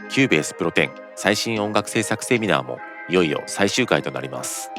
キューベースプロ10最新音楽制作セミナーもいよいよ最終回となります。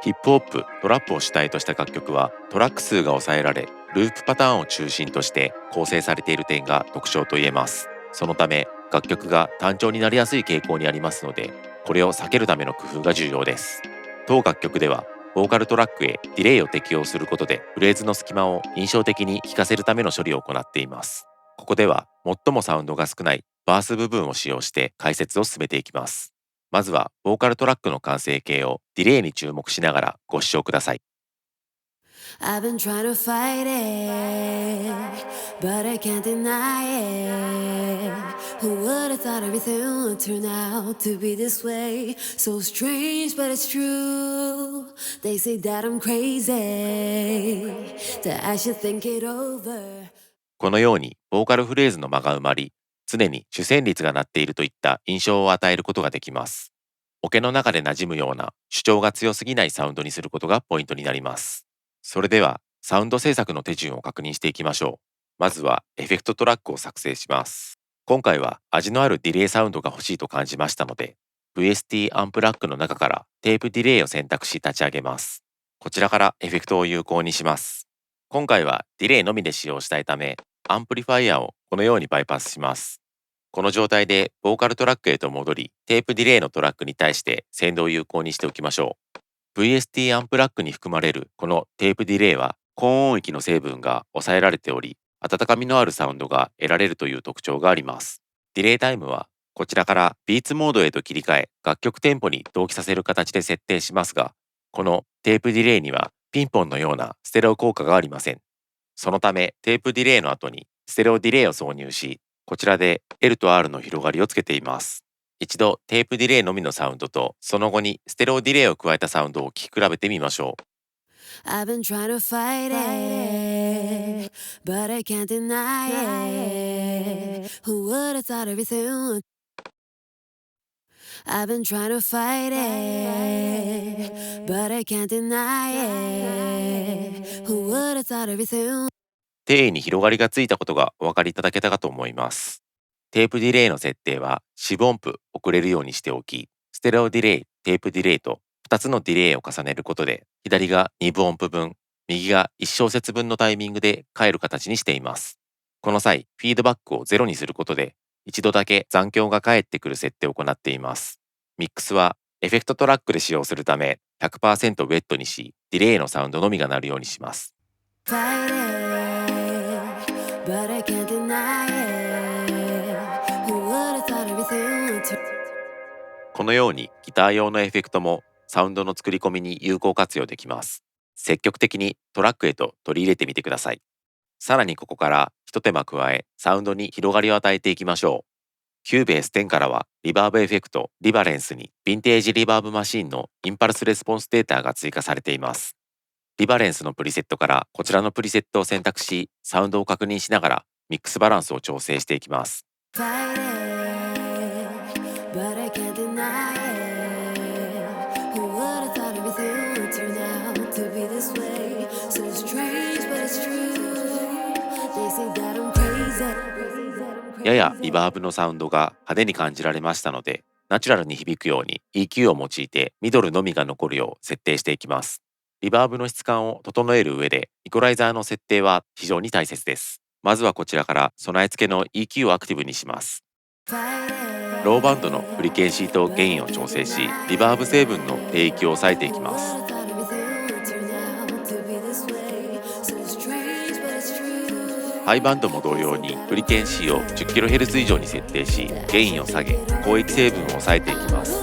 ヒップホップ、トラップを主体とした楽曲はトラック数が抑えられ、ループパターンを中心として構成されている点が特徴と言えます。そのため楽曲が単調になりやすい傾向にありますので、これを避けるための工夫が重要です。当楽曲ではボーカルトラックへディレイを適用することでフレーズの隙間を印象的に聴かせるための処理を行っています。ここでは最もサウンドが少ないバース部分を使用して解説を進めていきます。まずはボーカルトラックの完成形をディレイに注目しながらご視聴ください。I've been trying to fight it, but I can't deny it. Who would have thought everything would turn out to be this way? So strange, but it's true. They say that I'm crazy, that I should think it over. このようにボーカルフレーズの間が埋まり、常に主旋律が鳴っているといった印象を与えることができます。オケの中で馴染むような主張が強すぎないサウンドにすることがポイントになります。それではサウンド制作の手順を確認していきましょう。まずはエフェクトトラックを作成します。今回は味のあるディレイサウンドが欲しいと感じましたので、VST アンプラックの中からテープディレイを選択し立ち上げます。こちらからエフェクトを有効にします。今回はディレイのみで使用したいため、アンプリファイアをこのようにバイパスします。この状態でボーカルトラックへと戻り、テープディレイのトラックに対して先導を有効にしておきましょう。VST アンプラックに含まれるこのテープディレイは高音域の成分が抑えられており、温かみのあるサウンドが得られるという特徴があります。ディレイタイムはこちらからビーツモードへと切り替え、楽曲テンポに同期させる形で設定しますが、このテープディレイにはピンポンのようなステレオ効果がありません。そのためテープディレイの後にステレオディレイを挿入し、こちらで L と R の広がりをつけています。一度テープディレイのみのサウンドとその後にステレオディレイを加えたサウンドを聴き比べてみましょう。I've been trying to fight it, but I can't deny it. Who would have thought everything would? I've been trying to fight it, but I can't deny it. Who would have thought everything? 定位に広がりがついたことがお分かりいただけたかと思います。テープディレイの設定は4分音符遅れるようにしておき、ステレオディレイ、テープディレイと2つのディレイを重ねることで、左が2分音符分、右が1小節分のタイミングで変える形にしています。この際、フィードバックを0にすることで、一度だけ残響が返ってくる設定を行っています。ミックスはエフェクトトラックで使用するため 100% ウェットにし、ディレイのサウンドのみが鳴るようにします。Fight it, but I can't deny it. Who would have thought everything would turn? このようにギター用のエフェクトもサウンドの作り込みに有効活用できます。積極的にトラックへと取り入れてみてください。さらにここから一手間加え、サウンドに広がりを与えていきましょう。キューベース10からはリバーブエフェクト、リバレンスにヴィンテージリバーブマシンのインパルスレスポンスデータが追加されています。リバレンスのプリセットからこちらのプリセットを選択し、サウンドを確認しながらミックスバランスを調整していきます。Fight it, but I can't deny it. Who would have thought everything would turn out to be this way? So strange, but it's true. They say that I'm crazy. ややリバーブのサウンドが派手に感じられましたので、ナチュラルに響くように EQ を用いてミドルのみが残るよう設定していきます。リバーブの質感を整える上でイコライザーの設定は非常に大切です。まずはこちらから備え付けの EQ をアクティブにします。ローバンドのフリケンシーとゲインを調整し、リバーブ成分の低域を抑えていきます。ハイバンドも同様にフリケンシーを 10kHz 以上に設定し、ゲインを下げ、広域成分を抑えていきます。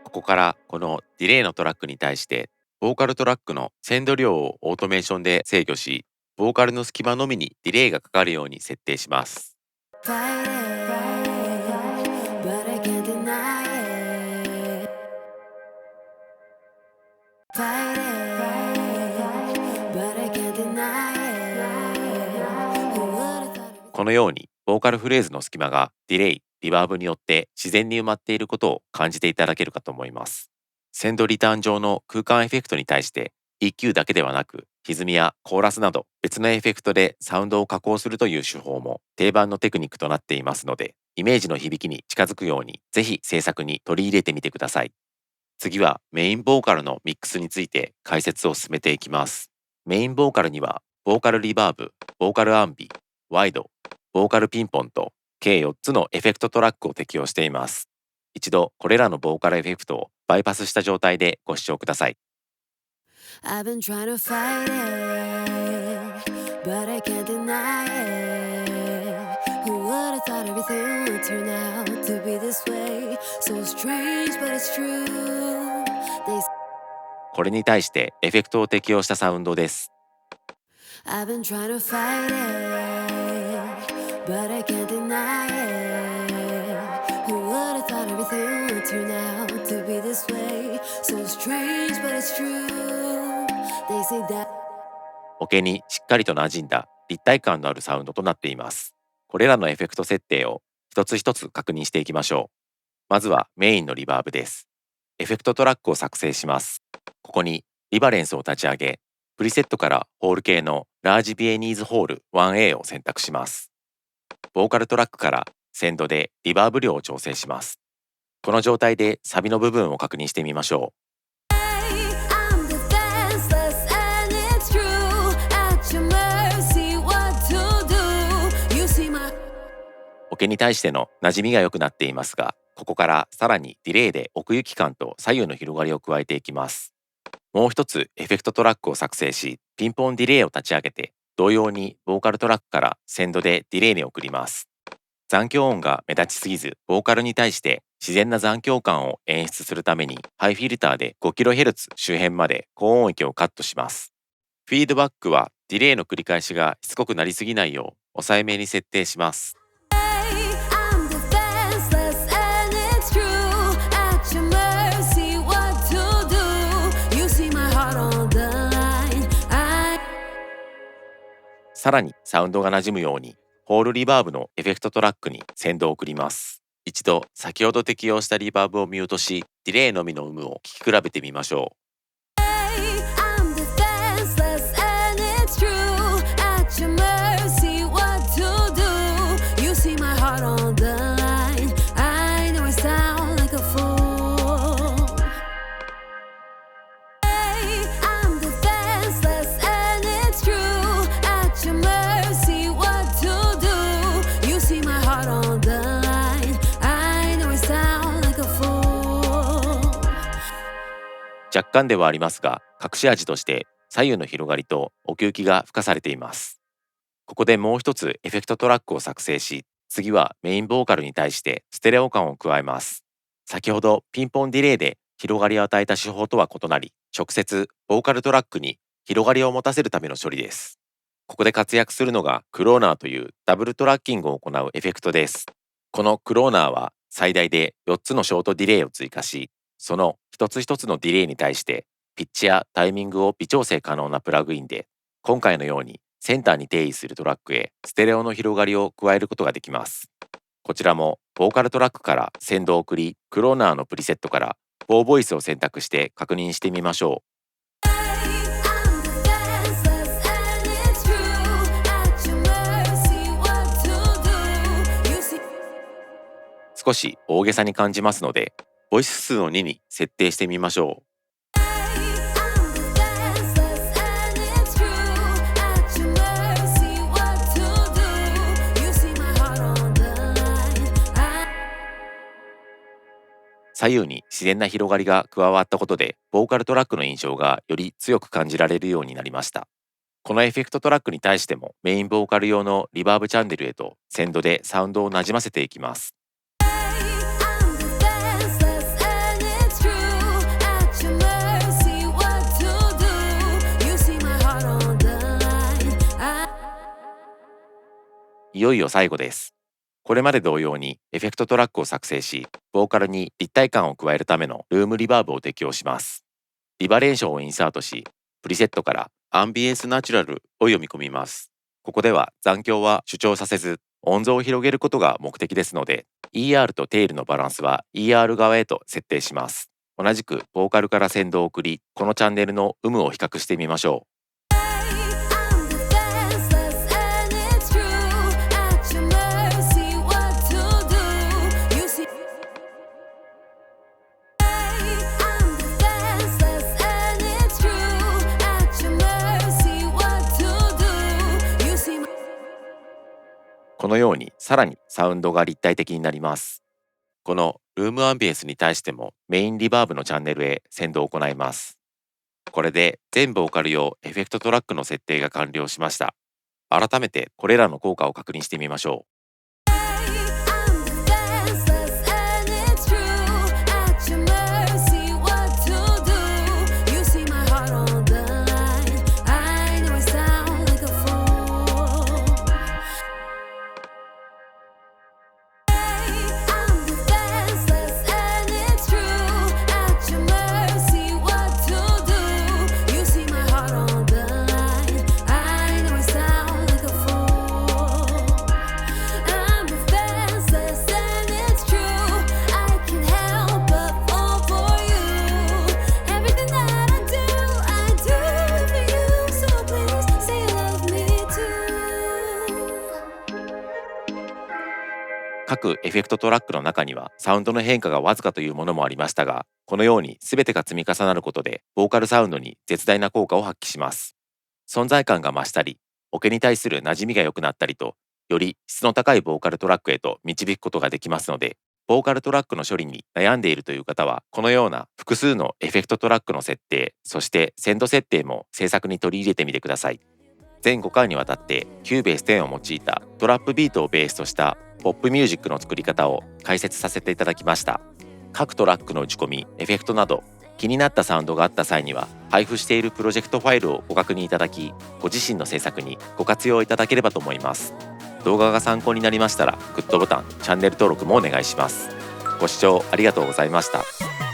ここからこのディレイのトラックに対してボーカルトラックのセンド量をオートメーションで制御し、ボーカルの隙間のみにディレイがかかるように設定します。このようにボーカルフレーズの隙間がディレイ、リバーブによって自然に埋まっていることを感じていただけるかと思います。センドリターン上の空間エフェクトに対して EQ だけではなく歪みやコーラスなど別のエフェクトでサウンドを加工するという手法も定番のテクニックとなっていますので、イメージの響きに近づくようにぜひ制作に取り入れてみてください。次はメインボーカルのミックスについて解説を進めていきます。メインボーカルにはボーカルリバーブ、ボーカルアンビ、ワイド、ボーカルピンポンと計4つのエフェクトトラックを適用しています。一度これらのボーカルエフェクトをバイパスした状態でご視聴ください。I've been trying to fight it, but I can't deny it. Who would have thought everything would turn out to be this way? So strange, but it's true. They これに対してエフェクトを適用したサウンドです。I've been trying to fight it, but I can't deny it. Who would have thought everything would turn out to be this way? So strange, but it's true. They say that オケにしっかりと馴染んだ立体感のあるサウンドとなっています。これらのエフェクト設定を一つ一つ確認していきましょう。まずはメインのリバーブです。エフェクトトラックを作成します。ここにリバレンスを立ち上げ、プリセットからホール系のラージビエニーズホール 1A を選択します。ボーカルトラックからセンドでリバーブ量を調整します。この状態でサビの部分を確認してみましょう。I'm defenseless and it's true. At your mercy, what to do? You see my オケに対しての馴染みが良くなっていますが、ここからさらにディレイで奥行き感と左右の広がりを加えていきます。もう一つエフェクトトラックを作成し、ピンポンディレイを立ち上げて、同様にボーカルトラックからセンドでディレイに送ります。残響音が目立ちすぎず、ボーカルに対して自然な残響感を演出するために、ハイフィルターで 5kHz 周辺まで高音域をカットします。フィードバックはディレイの繰り返しがしつこくなりすぎないよう抑えめに設定します。I'm defenseless and it's true. At your mercy, what to do? You see my heart on the line. さらにサウンドが馴染むように、ホールリバーブのエフェクトトラックに先導を送ります。一度先ほど適用したリバーブをミュートし、ディレイのみの有無を聞き比べてみましょう。I'm defenseless and it's true. At your mercy, what to do? You see my heart on the line. I know I sound like a fool. I'm defenseless and it's true. At your mercy, what to do? You see my heart on the line. I know I sound like a fool. 若干ではありますが、隠し味として左右の広がりと奥行きが付加されています。ここでもう一つエフェクトトラックを作成し、次はメインボーカルに対してステレオ感を加えます。先ほどピンポンディレイで広がりを与えた手法とは異なり、直接ボーカルトラックに広がりを持たせるための処理です。ここで活躍するのがクローナーというダブルトラッキングを行うエフェクトです。このクローナーは最大で4つのショートディレイを追加し、その一つ一つのディレイに対してピッチやタイミングを微調整可能なプラグインで、今回のようにセンターに定位するトラックへステレオの広がりを加えることができます。こちらもボーカルトラックから先導を送り、クローナーのプリセットから4ボイスを選択して確認してみましょう。I'm defenseless and it's true. At your mercy, what to do? You see 少し大げさに感じますので、ボイス数を2に設定してみましょう。I'm defenseless and it's true. At your mercy, what to do? You see my heart on the line. 左右に自然な広がりが加わったことで、ボーカルトラックの印象がより強く感じられるようになりました。このエフェクトトラックに対してもメインボーカル用のリバーブチャンネルへとセンドでサウンドをなじませていきます。I'm defenseless and it's true. At your mercy, what to do? You see my heart on the line. いよいよ最後です。これまで同様にエフェクトトラックを作成し、ボーカルに立体感を加えるためのルームリバーブを適用します。リバレーションをインサートし、プリセットからアンビエンスナチュラルを読み込みます。ここでは残響は主張させず、音像を広げることが目的ですので、ER とテールのバランスは ER 側へと設定します。同じくボーカルから先導を送り、このチャンネルの有無を比較してみましょう。のようにさらにサウンドが立体的になります。このルームアンビエンスに対してもメインリバーブのチャンネルへ先導を行います。これで全ボーカル用エフェクトトラックの設定が完了しました。改めてこれらの効果を確認してみましょう。各エフェクトトラックの中にはサウンドの変化がわずかというものもありましたが、このように全てが積み重なることでボーカルサウンドに絶大な効果を発揮します。存在感が増したり、オケに対する馴染みが良くなったりと、より質の高いボーカルトラックへと導くことができますので、ボーカルトラックの処理に悩んでいるという方は、このような複数のエフェクトトラックの設定、そして鮮度設定も制作に取り入れてみてください。全5回にわたってキューベース10を用いたトラップビートをベースとしたポップミュージックの作り方を解説させていただきました。各トラックの打ち込み、エフェクトなど気になったサウンドがあった際には配布しているプロジェクトファイルをご確認いただき、ご自身の制作にご活用いただければと思います。動画が参考になりましたらグッドボタン、チャンネル登録もお願いします。ご視聴ありがとうございました。